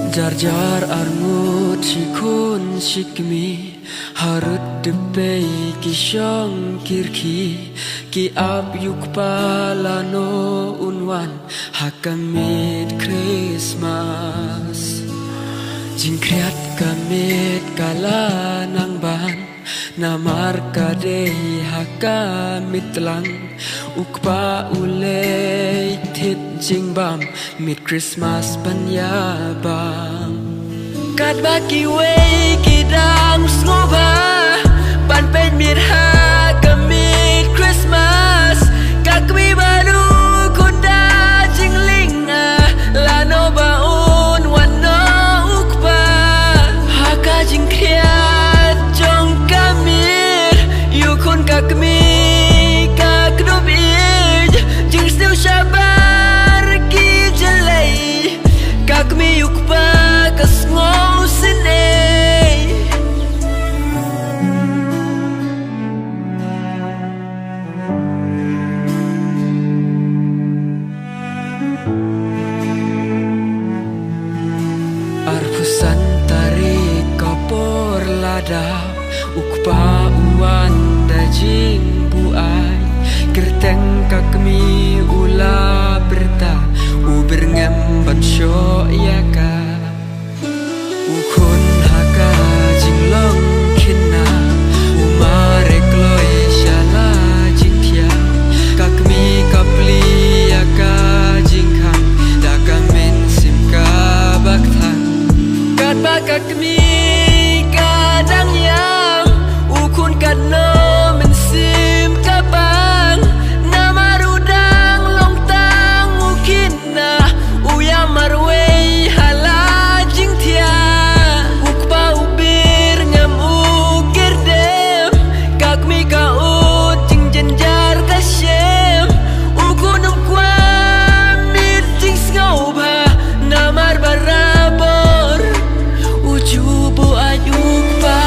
Jar jar armut shikun shikmi harut debei ki shong kirki ki ab yuk palano unwan hakamit Christmas jingkriat kamit kala nang ban namar kadei hakamit lang ukpa ulei thit jingbam mit Christmas banya bam kat baki wei kidang sngoba ban pen mit hakamit Christmas kakmi baru kuda jingling lano baun wano ukpa haka jingkriat jong kamit yukun kakmi Kakmi yukpa kasngong sinay Arpusan tarik kapor lada ukpa uan dajing buai kerteng kakmi ula berta uberngem bansyo yaka ukun haka jinglong kina umare kloy shala jingtia kakmi kapli yaka jingkhang dakamen simka bakthang katba kakmi kadang yang ukun kadno mensim kabang namarudang longtang ukina marway hala jingtia ukpa ubir ngam ukir dem kakmi ka ut jing jenjar kashem ukunum kwa mit jing sngau ba namar barabor ujubu ayukpa